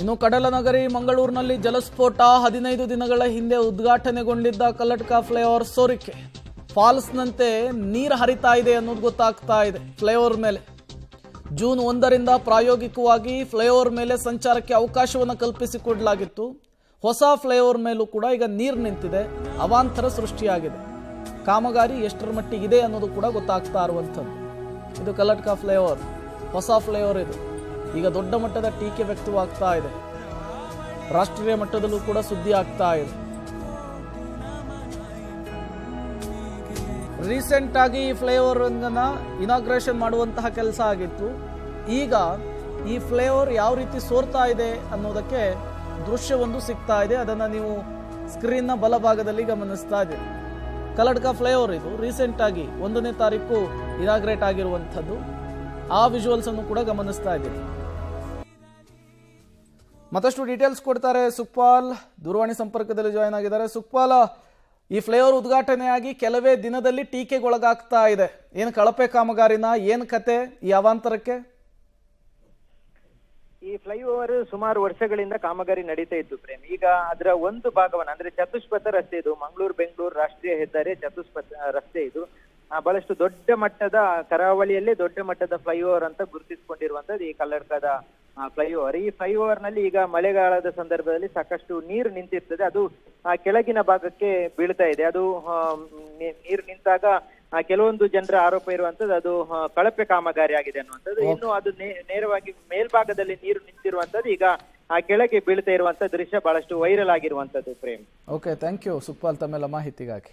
ಇನ್ನು ಕಡಲನಗರಿ ಮಂಗಳೂರಿನಲ್ಲಿ ಜಲಸ್ಫೋಟ 15 ದಿನಗಳ ಹಿಂದೆ ಉದ್ಘಾಟನೆಗೊಂಡಿದ್ದ ಕಲ್ಲಡ್ಕ ಫ್ಲೈಓವರ್ ಸೋರಿಕೆ ಫಾಲ್ಸ್ನಂತೆ ನೀರು ಹರಿತಾ ಇದೆ ಅನ್ನೋದು ಗೊತ್ತಾಗ್ತಾ ಇದೆ ಫ್ಲೈಓವರ್ ಮೇಲೆ ಜೂನ್ 1ರಿಂದ ಪ್ರಾಯೋಗಿಕವಾಗಿ ಫ್ಲೈಓವರ್ ಮೇಲೆ ಸಂಚಾರಕ್ಕೆ ಅವಕಾಶವನ್ನು ಕಲ್ಪಿಸಿಕೊಡಲಾಗಿತ್ತು ಹೊಸ ಫ್ಲೈಓವರ್ ಮೇಲೂ ಕೂಡ ಈಗ ನೀರು ನಿಂತಿದೆ ಅವಾಂತರ ಸೃಷ್ಟಿಯಾಗಿದೆ ಕಾಮಗಾರಿ ಎಷ್ಟರ ಮಟ್ಟಿಗಿದೆ ಅನ್ನೋದು ಕೂಡ ಗೊತ್ತಾಗ್ತಾ ಇರುವಂಥದ್ದು ಇದು ಕಲ್ಲಡ್ಕ ಫ್ಲೈಓವರ್ ಹೊಸ ಫ್ಲೈಓವರ್ ಇದು ಈಗ ದೊಡ್ಡ ಮಟ್ಟದ ಟೀಕೆ ವ್ಯಕ್ತವಾಗ್ತಾ ಇದೆ ರಾಷ್ಟ್ರೀಯ ಮಟ್ಟದಲ್ಲೂ ಕೂಡ ಸುದ್ದಿ ಆಗ್ತಾ ಇದೆ ರೀಸೆಂಟ್ ಆಗಿ ಈ ಫ್ಲೈಓವರ್ ಅನ್ನ ಇನಾಗ್ರೇಷನ್ ಮಾಡುವಂತಹ ಕೆಲಸ ಆಗಿತ್ತು ಈಗ ಈ ಫ್ಲೈಓವರ್ ಯಾವ ರೀತಿ ಸೋರ್ತಾ ಇದೆ ಅನ್ನೋದಕ್ಕೆ ದೃಶ್ಯವೊಂದು ಸಿಗ್ತಾ ಇದೆ ಅದನ್ನ ನೀವು ಸ್ಕ್ರೀನ್ನ ಬಲಭಾಗದಲ್ಲಿ ಗಮನಿಸ್ತಾ ಇದ್ದೀರಿ ಕಲ್ಲಡ್ಕ ಫ್ಲೈಓವರ್ ಇದು ರೀಸೆಂಟ್ ಆಗಿ 1ನೇ ತಾರೀಕು ಇನಾಗ್ರೇಟ್ ಆಗಿರುವಂಥದ್ದು ಆ ವಿಜುವಲ್ಸ್ ಅನ್ನು ಕೂಡ ಗಮನಿಸ್ತಾ ಇದ್ದೀರಿ ಮತ್ತಷ್ಟು ಡೀಟೇಲ್ಸ್ ಕೊಡ್ತಾರೆ ಸುಕ್ಪಾಲ್ ದೂರವಾಣಿ ಸಂಪರ್ಕದಲ್ಲಿ ಜಾಯ್ನ್ ಆಗಿದ್ದಾರೆ ಸುಕ್ಪಾಲ್ ಈ ಫ್ಲೈಓವರ್ ಉದ್ಘಾಟನೆಯಾಗಿ ಕೆಲವೇ ದಿನದಲ್ಲಿ ಟೀಕೆಗೊಳಗಾಗ್ತಾ ಇದೆ ಏನು ಕಳಪೆ ಕಾಮಗಾರಿನ ಏನು ಕತೆ ಈ ಅವಾಂತರಕ್ಕೆ ಈ ಫ್ಲೈಓವರ್ ಸುಮಾರು ವರ್ಷಗಳಿಂದ ಕಾಮಗಾರಿ ನಡೀತಾ ಇತ್ತು ಪ್ರೇಮ್ ಈಗ ಅದರ ಒಂದು ಭಾಗವನ್ನ ಅಂದ್ರೆ ಚತುಷ್ಪಥ ರಸ್ತೆ ಇದು ಮಂಗಳೂರು ಬೆಂಗಳೂರು ರಾಷ್ಟ್ರೀಯ ಹೆದ್ದಾರಿ ಚತುಷ್ಪಥ ರಸ್ತೆ ಇದು ಬಹಳಷ್ಟು ದೊಡ್ಡ ಮಟ್ಟದ ಕರಾವಳಿಯಲ್ಲೇ ದೊಡ್ಡ ಮಟ್ಟದ ಫ್ಲೈಓವರ್ ಅಂತ ಗುರುತಿಸಿಕೊಂಡಿರುವಂತದ್ದು ಈ ಕಲ್ಲಡ್ಕದ ಫ್ಲೈಓವರ್ ಈ ಫ್ಲೈಓವರ್ ನಲ್ಲಿ ಈಗ ಮಳೆಗಾಲದ ಸಂದರ್ಭದಲ್ಲಿ ಸಾಕಷ್ಟು ನೀರು ನಿಂತಿರ್ತದೆ ಅದು ಕೆಳಗಿನ ಭಾಗಕ್ಕೆ ಬೀಳ್ತಾ ಇದೆ ಅದು ನೀರು ನಿಂತಾಗ ಕೆಲವೊಂದು ಜನರ ಆರೋಪ ಇರುವಂತದ್ದು ಅದು ಕಳಪೆ ಕಾಮಗಾರಿ ಆಗಿದೆ ಅನ್ನುವಂಥದ್ದು ಇನ್ನು ಅದು ನೇರವಾಗಿ ಮೇಲ್ಭಾಗದಲ್ಲಿ ನೀರು ನಿಂತಿರುವಂತದ್ದು ಈಗ ಕೆಳಗೆ ಬೀಳ್ತಾ ಇರುವಂತ ದೃಶ್ಯ ಬಹಳಷ್ಟು ವೈರಲ್ ಆಗಿರುವಂತದ್ದು Prem okay thank you Sukhpal ತಮ್ಮೆಲ್ಲ ಮಾಹಿತಿಗಾಗಿ